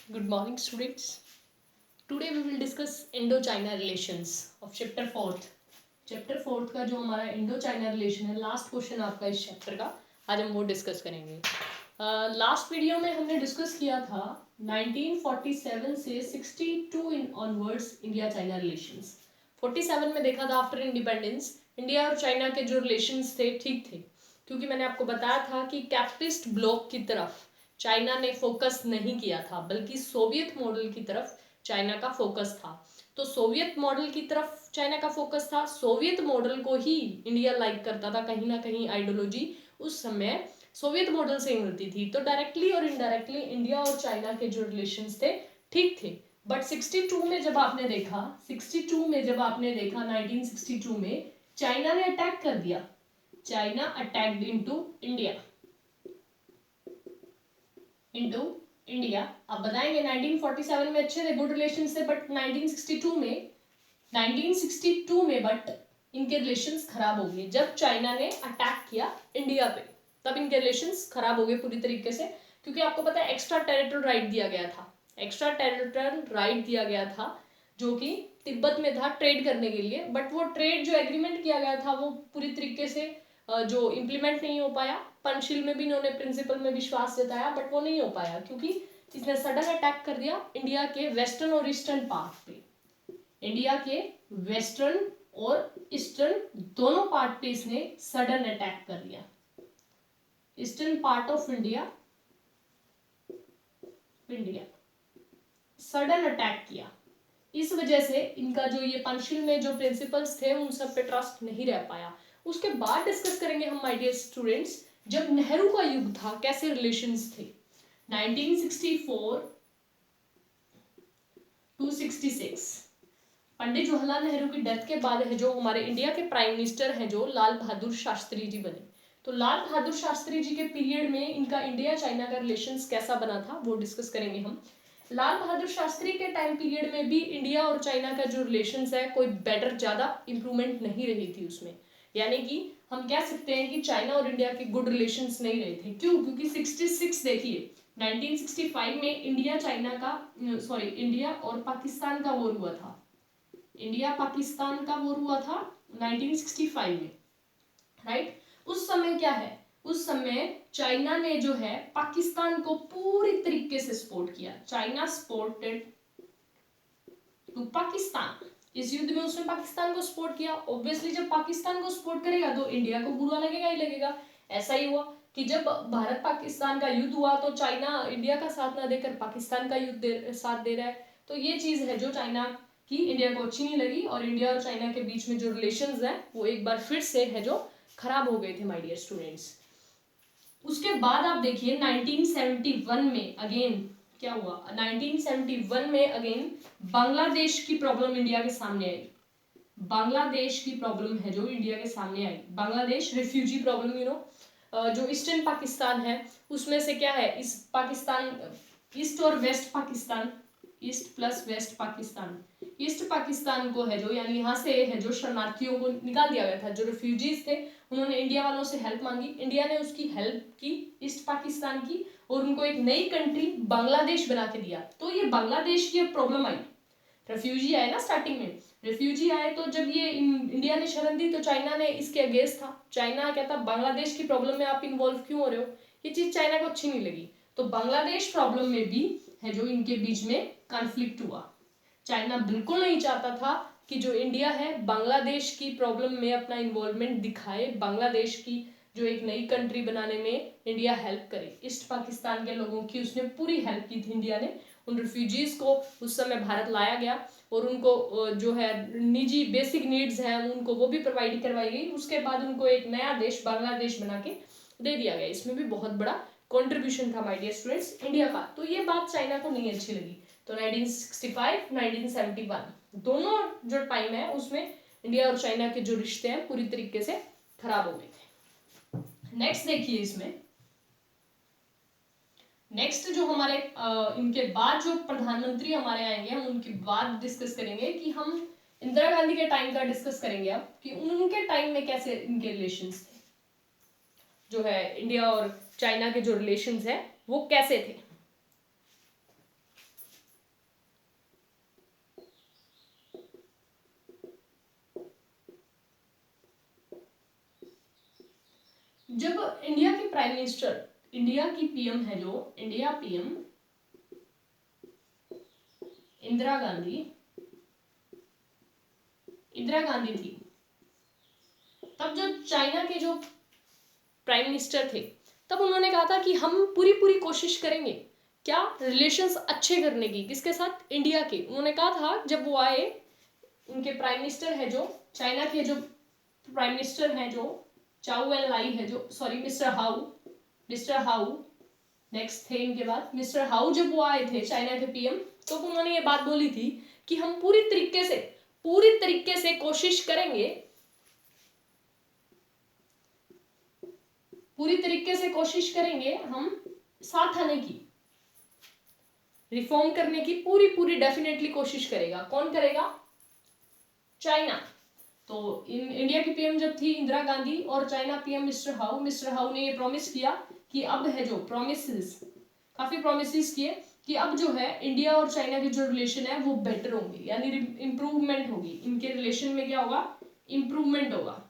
Good morning, students. Today we will discuss Indo-China relations of chapter 4th. Chapter 4th का जो हमारा Indo China relation है, last question आपका इस chapter का, आज हम वो डिस्कस करेंगे। लास्ट वीडियो में हमने डिस्कस किया था 1947 से 62 इन ऑनवर्ड्स इंडिया चाइना रिलेशंस। 47 में देखा था आफ्टर इंडिपेंडेंस इंडिया और चाइना के जो रिलेशंस थे ठीक थे, क्योंकि मैंने आपको बताया था कि कैपिटलिस्ट ब्लॉक की तरफ चाइना ने फोकस नहीं किया था, बल्कि सोवियत मॉडल की तरफ चाइना का फोकस था। तो सोवियत मॉडल की तरफ चाइना का फोकस था, सोवियत मॉडल को ही इंडिया लाइक करता था। कहीं ना कहीं आइडियोलॉजी उस समय सोवियत मॉडल से ही मिलती थी, तो डायरेक्टली और इनडायरेक्टली इंडिया और चाइना के जो रिलेशंस थे ठीक थे। बट 62 में जब आपने देखा 1962 में चाइना ने अटैक कर दिया। China attacked into India. आप बताएंगे 1947 में अच्छे थे, गुड रिलेशंस थे, बट 1962 में बट इनके रिलेशंस खराब हो गए। जब चाइना ने अटैक किया इंडिया पे, तब इनके रिलेशंस खराब हो गए पूरी तरीके से, क्योंकि आपको पता है एक्स्ट्रा टेरिटोरियल राइट दिया गया था। एक्स्ट्रा टेरिटोरियल राइट दिया गया था जो कि तिब्बत में था ट्रेड करने के लिए, बट वो ट्रेड जो एग्रीमेंट किया गया था वो पूरी तरीके से जो इम्प्लीमेंट नहीं हो पाया। पंचशील में भी इन्होंने प्रिंसिपल में विश्वास जताया, बट वो नहीं हो पाया क्योंकि इसने सडन अटैक कर दिया इंडिया के वेस्टर्न और ईस्टर्न पार्ट पे। इंडिया के वेस्टर्न और ईस्टर्न दोनों पार्ट पे इसने सडन अटैक कर दिया। Eastern part of India sudden attack किया। इस वजह से इनका जो ये पंचशील में जो प्रिंसिपल्स थे उन सब पे ट्रस्ट नहीं रह पाया। उसके बाद डिस्कस करेंगे हम माय डियर स्टूडेंट्स, जब नेहरू का युग था कैसे रिलेशंस थे। 1964 टू 66 पंडित जवाहरलाल नेहरू की डेथ के बाद है जो हमारे इंडिया के प्राइम मिनिस्टर हैं जो लाल बहादुर शास्त्री जी बने। तो लाल बहादुर शास्त्री जी के पीरियड में इनका इंडिया चाइना का रिलेशंस कैसा बना था वो डिस्कस करेंगे हम। लाल बहादुर शास्त्री के टाइम पीरियड में भी इंडिया और चाइना का जो रिलेशंस है कोई बेटर ज्यादा इंप्रूवमेंट नहीं रही थी उसमें। यानी कि हम कह सकते हैं कि चाइना और इंडिया के गुड रिलेशंस नहीं रहे थे। क्यों? क्योंकि 66 देखिए 1965 में इंडिया चाइना का सॉरी इंडिया और पाकिस्तान का वॉर हुआ था। इंडिया पाकिस्तान का वॉर हुआ था 1965 में, राइट। उस समय क्या है, उस समय चाइना ने जो है पाकिस्तान को पूरी तरीके से सपोर्ट किया। China supported to Pakistan. इस युद्ध में उसने पाकिस्तान को सपोर्ट किया। ऑब्वियसली जब पाकिस्तान को सपोर्ट करेगा तो इंडिया को बुरा लगेगा ही लगेगा। ऐसा ही हुआ कि जब भारत पाकिस्तान का युद्ध हुआ तो चाइना इंडिया का साथ ना देकर पाकिस्तान का साथ दे रहा है। तो ये चीज है जो चाइना की इंडिया को अच्छी नहीं लगी, और इंडिया और चाइना के बीच में जो रिलेशंस है वो एक बार फिर से है जो खराब हो गए थे माय डियर स्टूडेंट्स। उसके बाद आप देखिए 1971 में अगेन क्या हुआ। 1971 में अगेन बांग्लादेश की प्रॉब्लम इंडिया के सामने आई। बांग्लादेश की प्रॉब्लम है जो इंडिया के सामने आई। बांग्लादेश रिफ्यूजी प्रॉब्लम, जो ईस्टर्न पाकिस्तान है उसमें से क्या है, इस पाकिस्तान ईस्ट और west Pakistan, east plus west Pakistan, east Pakistan को है जो यानी यहाँ से है जो शरणार्थियों को निकाल दिया गया था, जो रिफ्यूजीज थे उन्होंने इंडिया वालों से हेल्प मांगी। इंडिया ने उसकी हेल्प की ईस्ट पाकिस्तान की, और उनको एक नई कंट्री बांग्लादेश बना के दिया। तो ये बांग्लादेश की प्रॉब्लम आई। रेफ्यूजी आए ना स्टार्टिंग में, रेफ्यूजी आए तो जब ये इंडिया ने शरण दी तो चाइना ने इसके अगेंस्ट था। चाइना कहता बांग्लादेश की प्रॉब्लम में आप इन्वॉल्व क्यों हो रहे हो, ये चीज चाइना को अच्छी नहीं लगी। तो बांग्लादेश प्रॉब्लम में भी है जो इनके बीच में कॉन्फ्लिक्ट हुआ। चाइना बिल्कुल नहीं चाहता था कि जो इंडिया है बांग्लादेश की प्रॉब्लम में अपना इन्वॉल्वमेंट दिखाए, बांग्लादेश की जो एक नई कंट्री बनाने में इंडिया हेल्प करे। ईस्ट पाकिस्तान के लोगों की उसने पूरी हेल्प की थी इंडिया ने। उन रिफ्यूजीज को उस समय भारत लाया गया और उनको जो है निजी बेसिक नीड्स हैं उनको वो भी प्रोवाइड करवाई गई। उसके बाद उनको एक नया देश बांग्लादेश बना के दे दिया गया। इसमें भी बहुत बड़ा कॉन्ट्रीब्यूशन था माय डियर स्टूडेंट्स इंडिया का। तो ये बात चाइना को नहीं अच्छी लगी। तो 1965 1971 दोनों जो टाइम है उसमें इंडिया और चाइना के जो रिश्ते हैं पूरी तरीके से खराब हो गए थे। नेक्स्ट देखिए इसमें, नेक्स्ट जो हमारे इनके बाद जो प्रधानमंत्री हमारे आएंगे हम उनके बाद डिस्कस करेंगे कि हम इंदिरा गांधी के टाइम का डिस्कस करेंगे अब कि उनके टाइम में कैसे इनके रिलेशंस थे, जो है इंडिया और चाइना के जो रिलेशंस है वो कैसे थे। पीएम है जो इंडिया पीएम इंदिरा गांधी थी, तब जो चाइना के जो प्राइम मिनिस्टर थे तब उन्होंने कहा था कि हम पूरी कोशिश करेंगे क्या रिलेशंस अच्छे करने की, किसके साथ, इंडिया के। उन्होंने कहा था जब वो आए, उनके प्राइम मिनिस्टर है जो चाइना के जो प्राइम मिनिस्टर हैं जो चाउ एन लाई है जो, सॉरी मिस्टर हाउ नेक्स्ट थे इनके बाद, मिस्टर हाउ जब वो आए थे चाइना के पीएम, तो उन्होंने ये बात बोली थी कि हम पूरी तरीके से कोशिश करेंगे, हम साथ आने की, रिफॉर्म करने की पूरी डेफिनेटली कोशिश करेगा। कौन करेगा? चाइना। तो इंडिया की पीएम जब थी इंदिरा गांधी और चाइना पीएम मिस्टर हाउ ने ये प्रॉमिस किया कि अब है जो काफी प्रॉमिसेस किए कि अब जो है इंडिया और चाइना के जो रिलेशन है वो बेटर होंगे, यानी इंप्रूवमेंट होगी इनके रिलेशन में। क्या होगा? इंप्रूवमेंट होगा।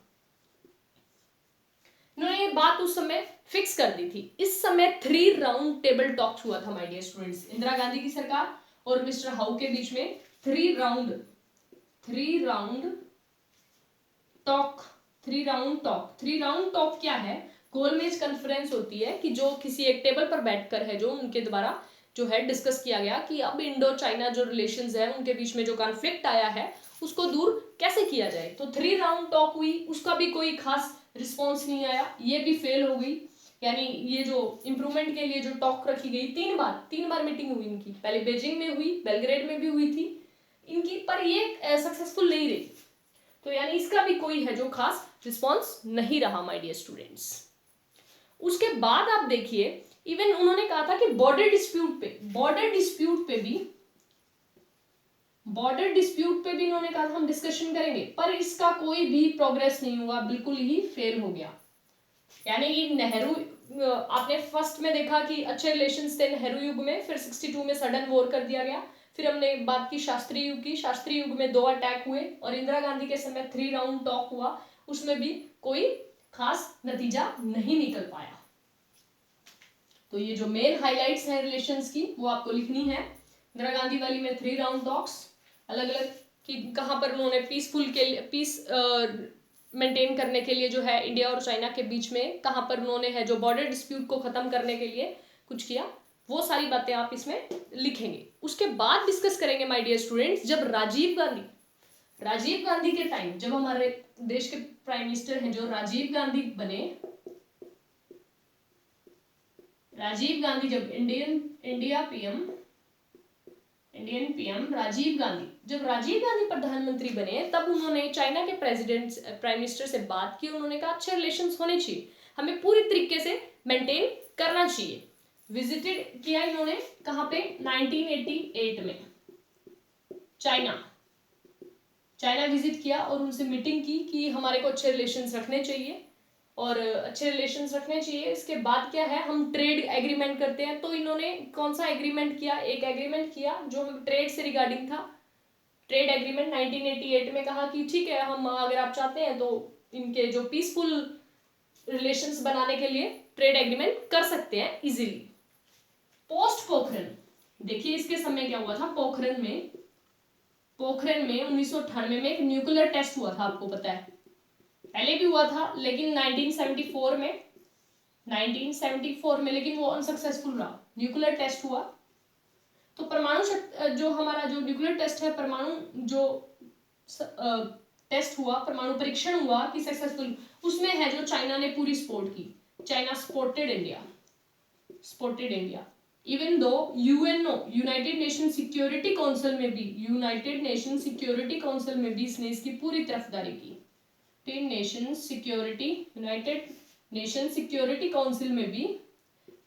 इन्होंने ये बात उस समय फिक्स कर दी थी। इस समय 3 राउंड टेबल टॉक्स हुआ था my dear students, Indira Gandhi की सरकार और मिस्टर हाउ के बीच में 3 राउंड टॉक क्या है? गोलमेज कॉन्फ्रेंस होती है कि जो किसी एक टेबल पर बैठकर है जो उनके द्वारा जो है डिस्कस किया गया कि अब इंडो चाइना जो रिलेशंस है उनके बीच में जो कॉन्फ्लिक्ट आया है उसको दूर कैसे किया जाए। तो 3 राउंड टॉक हुई, उसका भी कोई खास रिस्पॉन्स नहीं आया, ये भी फेल हो गई। यानी ये जो इंप्रूवमेंट के लिए जो टॉक रखी गई, 3 बार मीटिंग हुई इनकी, पहले बीजिंग में हुई, बेलग्रेड में भी हुई थी इनकी, पर ये सक्सेसफुल नहीं रही। तो यानी इसका भी कोई है जो खास रिस्पॉन्स नहीं रहा माय डियर स्टूडेंट्स। उसके बाद आप देखिए, इवन उन्होंने कहा था कि बॉर्डर डिस्प्यूट पे भी इन्होंने कहा था हम डिस्कशन करेंगे, पर इसका कोई भी प्रोग्रेस नहीं हुआ, बिल्कुल ही फेल हो गया। यानी कि नेहरू, आपने फर्स्ट में देखा कि अच्छे रिलेशंस थे नेहरू युग में, फिर 62 में सडन वॉर कर दिया गया। फिर हमने बात की शास्त्री युग की, शास्त्री युग में 2 अटैक हुए और इंदिरा गांधी के समय 3 राउंड टॉक हुआ, उसमें भी कोई खास नतीजा नहीं निकल पाया। तो ये जो मेन हाइलाइट्स हैं रिलेशंस की वो आपको लिखनी है। इंदिरा गांधी वाली में 3 राउंड टॉक्स, अलग अलग कि कहां पर उन्होंने पीस मेंटेन करने के लिए जो है इंडिया और चाइना के बीच में कहां पर उन्होंने है जो बॉर्डर डिस्प्यूट को खत्म करने के लिए कुछ किया, वो सारी बातें आप इसमें लिखेंगे। उसके बाद डिस्कस करेंगे माय डियर स्टूडेंट्स, जब राजीव गांधी के टाइम, जब हमारे देश के प्राइम मिनिस्टर हैं जो राजीव गांधी बने, जब इंडियन पीएम राजीव गांधी, जब राजीव गांधी प्रधानमंत्री बने तब उन्होंने चाइना के प्राइम मिनिस्टर से बात की। उन्होंने कहा अच्छे रिलेशंस होने चाहिए, हमें पूरी तरीके से मेंटेन करना चाहिए। विजिटेड किया इन्होंने कहां पे? 1988 में चाइना विजिट किया और उनसे मीटिंग की कि हमारे को अच्छे रिलेशंस रखने चाहिए और अच्छे रिलेशंस रखने चाहिए। इसके बाद क्या है, हम ट्रेड एग्रीमेंट करते हैं। तो इन्होंने कौन सा एग्रीमेंट किया? एक एग्रीमेंट किया जो ट्रेड से रिगार्डिंग था, ट्रेड एग्रीमेंट 1988 में कहा कि ठीक है, हम अगर आप चाहते हैं तो इनके जो पीसफुल रिलेशंस बनाने के लिए ट्रेड एग्रीमेंट कर सकते हैं इजीली। पोस्ट पोखरण, देखिए इसके समय क्या हुआ था, पोखरण में 1998 में एक न्यूक्लियर टेस्ट हुआ था, आपको पता है, पहले भी हुआ था लेकिन 1974 में लेकिन वो अनसक्सेसफुल रहा। न्यूक्लियर टेस्ट हुआ तो परमाणु जो हमारा जो न्यूक्लियर टेस्ट है, परमाणु जो टेस्ट हुआ, परमाणु परीक्षण हुआ कि सक्सेसफुल, उसमें है जो चाइना ने पूरी सपोर्ट की। China supported India even though United nation security council में भी इसने इसकी पूरी तरफदारी की। यूनाइटेड नेशन सिक्योरिटी काउंसिल में भी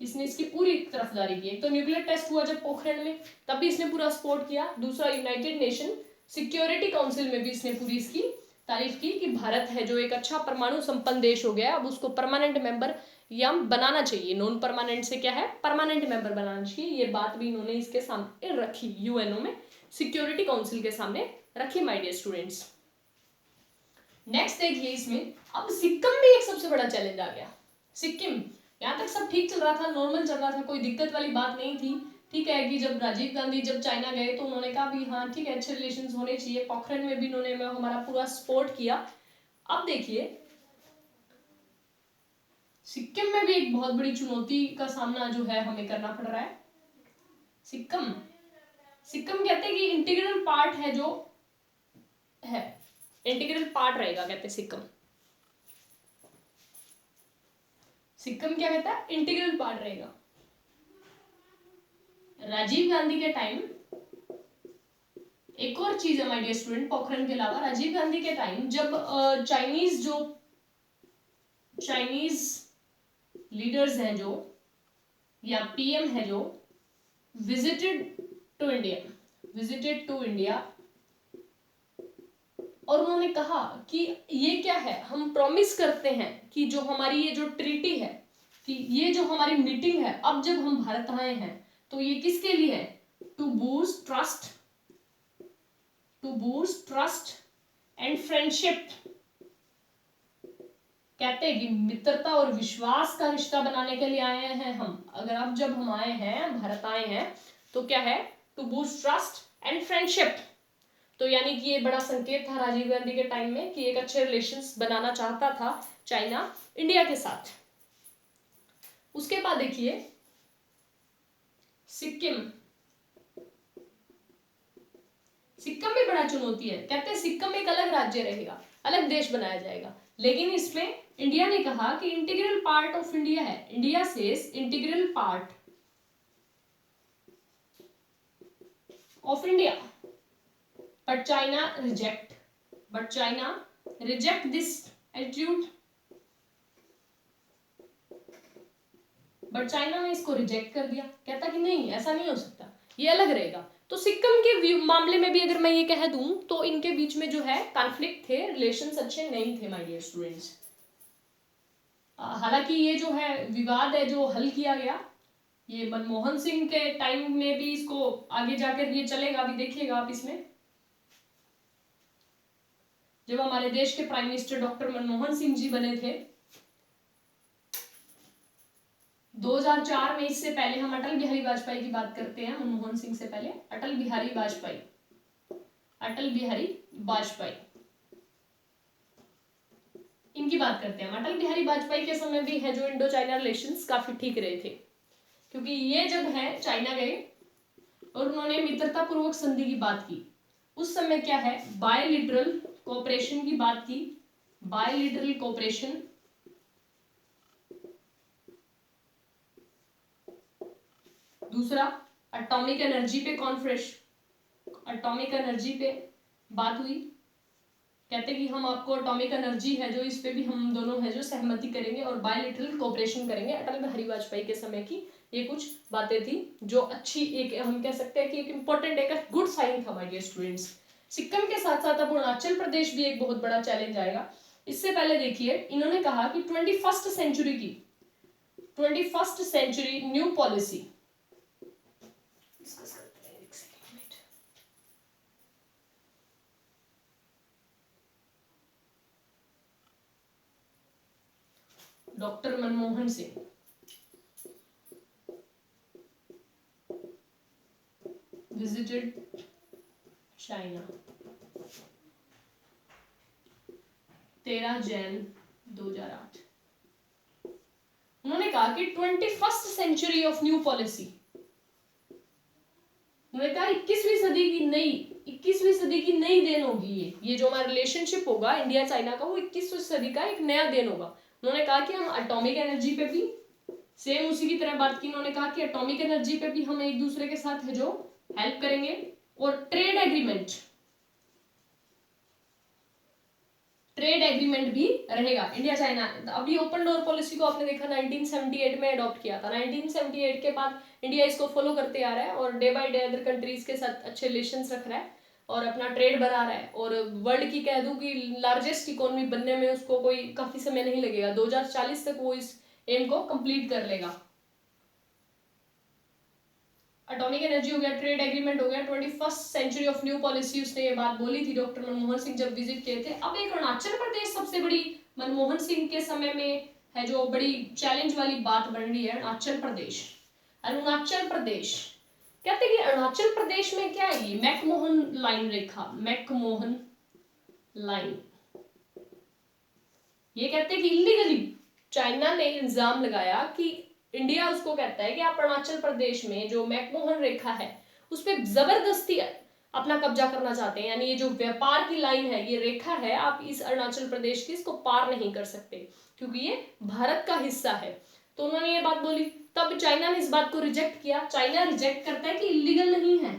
इसने इसकी पूरी तरफदारी की। तो न्यूक्लियर टेस्ट हुआ जब पोखरण में, तब भी इसने पूरा सपोर्ट किया। दूसरा, यूनाइटेड नेशन सिक्योरिटी काउंसिल में भी इसने पूरी इसकी तारीफ की कि भारत है जो एक अच्छा परमाणु संपन्न देश हो गया, अब उसको परमानेंट मेंबर या बनाना चाहिए। नॉन परमानेंट से क्या है, परमानेंट मेंबर बनाना चाहिए। ये बात भी इन्होंने इसके सामने रखी, यूएनओ में सिक्योरिटी काउंसिल के सामने रखी माय डियर स्टूडेंट्स। नेक्स्ट देखिए इसमें, अब सिक्किम भी एक सबसे बड़ा चैलेंज आ गया। सिक्किम यहाँ तक सब ठीक चल रहा था, नॉर्मल चल रहा था, कोई दिक्कत वाली बात नहीं थी। ठीक है कि जब राजीव गांधी जब चाइना गए तो उन्होंने कहा भी हाँ ठीक है, अच्छे रिलेशंस होने चाहिए, पोखरण में भी उन्होंने हमारा पूरा सपोर्ट किया। अब देखिए सिक्किम में भी एक बहुत बड़ी चुनौती का सामना जो है हमें करना पड़ रहा है। सिक्किम सिक्किम कहते हैं कि इंटीग्रल पार्ट है, जो है इंटीग्रल पार्ट रहेगा, कहते हैं सिक्किम। सिक्किम क्या कहता है, इंटीग्रल पार्ट रहेगा। राजीव गांधी के टाइम एक और चीज है माय डियर स्टूडेंट, पोखरण के अलावा राजीव गांधी के टाइम जब चाइनीज लीडर्स हैं जो, या पीएम है जो, विजिटेड टू इंडिया और उन्होंने कहा कि ये क्या है, हम प्रॉमिस करते हैं कि जो हमारी ये जो ट्रीटी है, कि ये जो हमारी मीटिंग है, अब जब हम भारत आए हैं तो ये किसके लिए है, to boost trust and friendship. कहते हैं कि मित्रता और विश्वास का रिश्ता बनाने के लिए आए हैं हम। अगर अब जब हम आए हैं, भारत आए हैं, तो क्या है, to boost trust and friendship. तो यानी कि ये बड़ा संकेत था राजीव गांधी के टाइम में कि एक अच्छे रिलेशंस बनाना चाहता था चाइना इंडिया के साथ। उसके बाद देखिए सिक्किम में बड़ा चुनौती है। कहते हैं सिक्किम एक अलग राज्य रहेगा, अलग देश बनाया जाएगा, लेकिन इसमें इंडिया ने कहा कि इंटीग्रल पार्ट ऑफ इंडिया है। India says integral part of India, but China reject this attitude. But China ने इसको रिजेक्ट कर दिया, कहता कि नहीं ऐसा नहीं हो सकता, ये अलग रहेगा। तो सिक्किम के मामले में भी अगर मैं ये कह दूं तो इनके बीच में जो है कॉन्फ्लिक्ट थे, रिलेशंस अच्छे नहीं थे माय डियर स्टूडेंट्स। हालांकि ये जो है विवाद है जो हल किया गया, ये मनमोहन सिंह के टाइम में भी इसको आगे जाकर ये चलेगा, अभी देखिएगा आप इसमें। जब हमारे देश के prime minister doctor Manmohan Singh ji बने थे 2004 में, इससे पहले हम अटल बिहारी वाजपेयी की बात करते हैं, मनमोहन सिंह से पहले अटल बिहारी वाजपेयी इनकी बात करते हैं। अटल बिहारी वाजपेयी के समय भी है जो इंडो चाइना रिलेशंस काफी ठीक रहे थे, क्योंकि ये जब है चाइना गए और उन्होंने मित्रता पूर्वक संधि की बात की। उस समय क्या है, बायलिटरल कोऑपरेशन की बात की, बायलिटरल कोऑपरेशन। दूसरा एटॉमिक एनर्जी पे बात हुई। कहते कि हम आपको एटॉमिक एनर्जी है जो, इस पे भी हम दोनों है जो सहमति करेंगे और बायलिटरल कोऑपरेशन करेंगे। अटल बिहारी वाजपेयी के समय की ये कुछ बातें थी जो अच्छी, एक हम कह सकते हैं कि एक इंपॉर्टेंट, एक गुड साइन था माय डियर स्टूडेंट्स। सिक्किम के साथ साथ अब अरुणाचल प्रदेश भी एक बहुत बड़ा चैलेंज आएगा। इससे पहले देखिए इन्होंने कहा कि 21st century new policy, doctor Manmohan Singh visited China 13 January 2008। उन्होंने कहा कि 21st century of new policy, उन्होंने कहा 21वीं सदी की नई देन होगी ये जो हमारा रिलेशनशिप होगा इंडिया चाइना का, वो 21वीं सदी का एक नया देन होगा। उन्होंने कहा कि हम एटॉमिक एनर्जी पे भी सेम उसी की तरह बात की। उन्होंने कहा कि एटॉमिक एनर्जी पे भी हम एक दूसरे के साथ है जो हेल्प करेंगे, और ट्रेड एग्रीमेंट भी रहेगा इंडिया चाइना। अभी ओपन डोर पॉलिसी को आपने देखा 1978 में अडॉप्ट किया था। 1978 के बाद इंडिया इसको फॉलो करते आ रहा है और day by day other countries के साथ अच्छे रिलेशंस रख रहा है और अपना ट्रेड बढ़ा रहा है। और वर्ल्ड की कह दूं कि लार्जेस्ट इकोनॉमी बनने में उसको कोई काफी समय नहीं लगेगा, 2040 तक वो इस एम को कंप्लीट कर लेगा। एटॉमिक एनर्जी हो गया, ट्रेड एग्रीमेंट हो गया, 21st century of new policy, उसने ये बात बोली थी डॉक्टर मनमोहन सिंह जब विजिट किए थे। अब एक अरुणाचल प्रदेश सबसे बड़ी मनमोहन सिंह के समय में है जो बड़ी चैलेंज वाली बात बन रही है, अरुणाचल प्रदेश। अरुणाचल प्रदेश कहते हैं कि अरुणाचल प्रदेश में क्या है, ये मैकमोहन लाइन रेखा, मैकमोहन लाइन, ये कहते हैं कि इलीगली चाइना ने इल्जाम लगाया कि इंडिया उसको कहता है कि आप अरुणाचल प्रदेश में जो मैकमोहन रेखा है उस पर जबरदस्ती अपना कब्जा करना चाहते हैं, यानी ये जो व्यापार की लाइन है, ये रेखा है, आप इस अरुणाचल प्रदेश की इसको पार नहीं कर सकते क्योंकि ये भारत का हिस्सा है। तो उन्होंने ये बात बोली, तब चाइना ने इस बात को रिजेक्ट किया। चाइना रिजेक्ट करता है कि इलीगल नहीं है,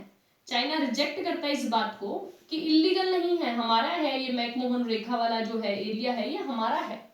चाइना रिजेक्ट करता है इस बात को कि इलीगल नहीं है, हमारा है, ये मैकमोहन रेखा वाला जो है एरिया है ये हमारा है,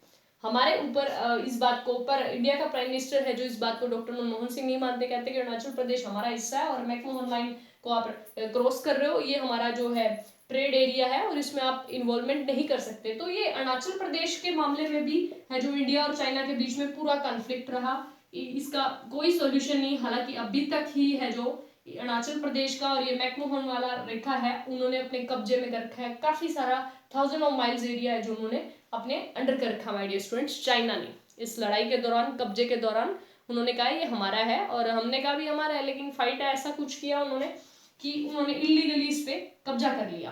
हमारे ऊपर इस बात को, पर इंडिया का प्राइम मिनिस्टर है जो इस बात को डॉक्टर मनमोहन सिंह नहीं मानते, कहते हैं कि अरुणाचल प्रदेश हमारा हिस्सा है और मैकमोहन लाइन को आप क्रॉस कर रहे हो, ये हमारा जो है ट्रेड एरिया है और इसमें आप इन्वॉल्वमेंट नहीं कर सकते। तो ये अरुणाचल प्रदेश के मामले में भी है जो इंडिया और चाइना के बीच में पूरा कॉन्फ्लिक्ट रहा, इसका कोई सोल्यूशन नहीं। हालांकि अभी तक ही है जो अरुणाचल प्रदेश का और ये मैकमोहन वाला रेखा है उन्होंने अपने कब्जे में कर रखा है, काफी सारा 1000 ऑफ माइल्स एरिया है जो उन्होंने अपने अंडर कर रखा माय डियर स्टूडेंट्स। चाइना ने इस लड़ाई के दौरान, कब्जे के दौरान उन्होंने कहा ये हमारा है और हमने कहा भी हमारा है, लेकिन फाइट है ऐसा कुछ किया उन्होंने कि उन्होंने इलीगली इस पे कब्जा कर लिया।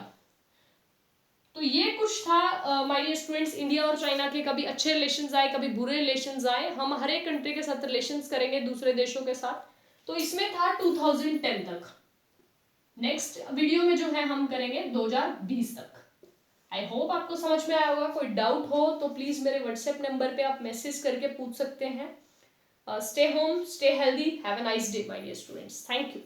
तो ये कुछ था माय डियर स्टूडेंट्स, इंडिया और चाइना के कभी अच्छे रिलेशंस आए, कभी बुरे रिलेशंस आए, हम हर एक कंट्री के साथ रिलेशंस करेंगे दूसरे देशों के साथ। तो इसमें था 2010 तक, नेक्स्ट वीडियो में जो है हम करेंगे 2020 तक। आई होप आपको समझ में आया होगा। कोई डाउट हो तो प्लीज मेरे व्हाट्सएप नंबर पे आप मैसेज करके पूछ सकते हैं। Stay home, stay healthy, have a nice day my dear students, thank you.